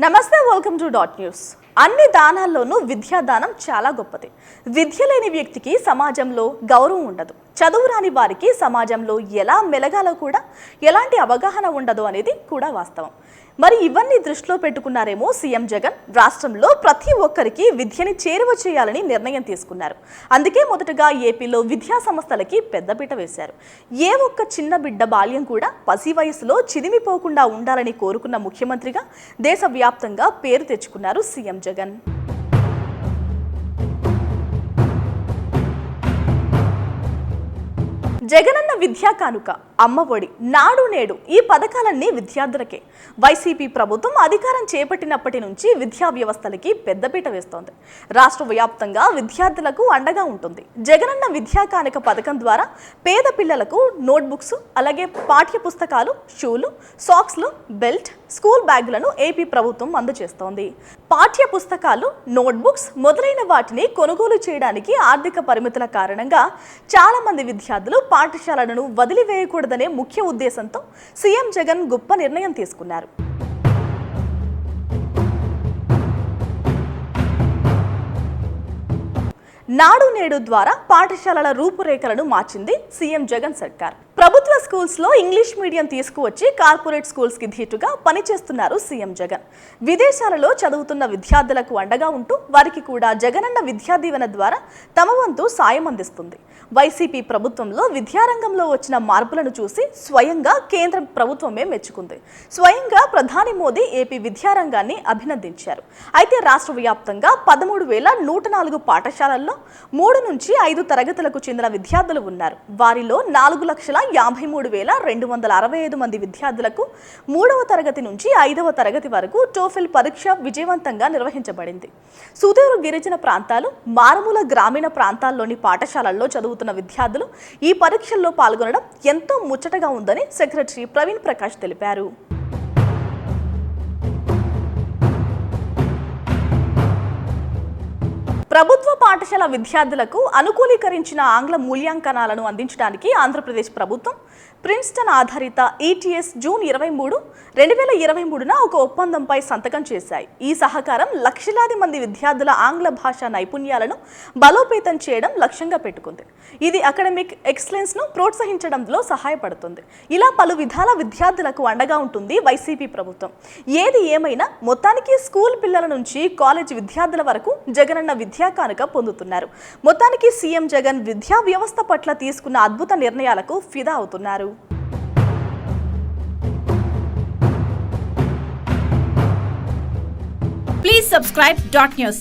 నమస్తే, welcome to dot news. అన్ని దానాల్లోనూ విద్యాదానం చాలా గొప్పది. విద్య లేని వ్యక్తికి సమాజంలో గౌరవం ఉండదు. చదువు రాని వారికి సమాజంలో ఎలా మెలగాలో కూడా ఎలాంటి అవగాహన ఉండదు అనేది కూడా వాస్తవం. మరి ఇవన్నీ దృష్టిలో పెట్టుకున్నారేమో సీఎం జగన్ రాష్ట్రంలో ప్రతి ఒక్కరికి విద్యని చేరువ చేయాలని నిర్ణయం తీసుకున్నారు. అందుకే మొదటగా ఏపీలో విద్యా సంస్థలకి పెద్దపీట వేశారు. ఏ ఒక్క చిన్న బిడ్డ బాల్యం కూడా పసి వయసులో చిదిమిపోకుండా ఉండాలని కోరుకున్న ముఖ్యమంత్రిగా దేశవ్యాప్తంగా పేరు తెచ్చుకున్నారు సీఎం జగన్. జగనన్న విద్యా కానుక, అమ్మఒడి, నాడు నేడు ఈ పథకాలన్నీ విద్యార్థులకే. వైసీపీ ప్రభుత్వం అధికారం చేపట్టినప్పటి నుంచి విద్యా వ్యవస్థలకి పెద్దపీట వేస్తోంది. రాష్ట్ర వ్యాప్తంగా విద్యార్థులకు అండగా ఉంటుంది. జగనన్న విద్యా కానుక పథకం ద్వారా పేద పిల్లలకు నోట్బుక్స్, అలాగే పాఠ్య పుస్తకాలు, షూలు, సాక్స్లు, బెల్ట్, స్కూల్ బ్యాగులను ఏపీ ప్రభుత్వం అందజేస్తోంది. పాఠ్య పుస్తకాలు, నోట్బుక్స్ మొదలైన వాటిని కొనుగోలు చేయడానికి ఆర్థిక పరిమితుల కారణంగా చాలా మంది విద్యార్థులు పాఠశాలలను వదిలివేయకూడదనే ముఖ్య ఉద్దేశంతో సీఎం జగన్ గొప్ప నిర్ణయం తీసుకున్నారు. నాడు నేడు ద్వారా పాఠశాలల రూపురేఖలను మార్చింది సీఎం జగన్ సర్కార్. ప్రభుత్వ స్కూల్స్ లో ఇంగ్లీష్ మీడియం తీసుకువచ్చి కార్పొరేట్ స్కూల్స్ కి ధీటుగా పనిచేస్తున్నారు సీఎం జగన్. విదేశాలలో చదువుతున్న విద్యార్థులకు అండగా ఉంటూ వారికి కూడా జగనన్న విద్యా దీవెన ద్వారా తమ వంతు సాయం అందిస్తుంది. వైసీపీ ప్రభుత్వంలో విద్యారంగంలో వచ్చిన మార్పులను చూసి స్వయంగా కేంద్ర ప్రభుత్వమే మెచ్చుకుంది. స్వయంగా ప్రధాని మోదీ ఏపీ విద్యారంగాన్ని అభినందించారు. అయితే రాష్ట్ర వ్యాప్తంగా 13,104 పాఠశాలల్లో 3 నుంచి 5 తరగతులకు చెందిన విద్యార్థులు ఉన్నారు. వారిలో 4,53,265 మంది విద్యార్థులకు 3వ తరగతి నుంచి 5వ తరగతి వరకు టోఫెల్ పరీక్ష విజయవంతంగా నిర్వహించబడింది. సుదూర గిరిజన ప్రాంతాలు, మారుమూల గ్రామీణ ప్రాంతాల్లోని పాఠశాలల్లో చదువుతున్న విద్యార్థులు ఈ పరీక్షల్లో పాల్గొనడం ఎంతో ముచ్చటగా ఉందని సెక్రటరీ ప్రవీణ్ ప్రకాష్ తెలిపారు. ప్రభుత్వ పాఠశాల విద్యార్థులకు అనుకూలీకరించిన ఆంగ్ల మూల్యాంకనాలను అందించడానికి ఆంధ్రప్రదేశ్ ప్రభుత్వం ప్రిన్స్టన్ ఆధారిత ETS జూన్ 23, 2023న ఒక ఒప్పందంపై సంతకం చేశాయి. ఈ సహకారం లక్షలాది మంది విద్యార్థుల ఆంగ్ల భాషా నైపుణ్యాలను బలోపేతం చేయడం లక్ష్యంగా పెట్టుకుంది. ఇది అకాడమిక్ ఎక్సలెన్స్ ను ప్రోత్సహించడంలో సహాయపడుతుంది. ఇలా పలు విధాల విద్యార్థులకు అండగా ఉంటుంది వైసీపీ ప్రభుత్వం. ఏది ఏమైనా మొత్తానికి స్కూల్ పిల్లల నుంచి కాలేజ్ విద్యార్థుల వరకు జగనన్న విద్యా కానుక పొందుతున్నారు. మొత్తానికి సీఎం జగన్ విద్యా వ్యవస్థ పట్ల తీసుకున్న అద్భుత నిర్ణయాలకు ఫిదా అవుతున్నారు. Please subscribe dot news.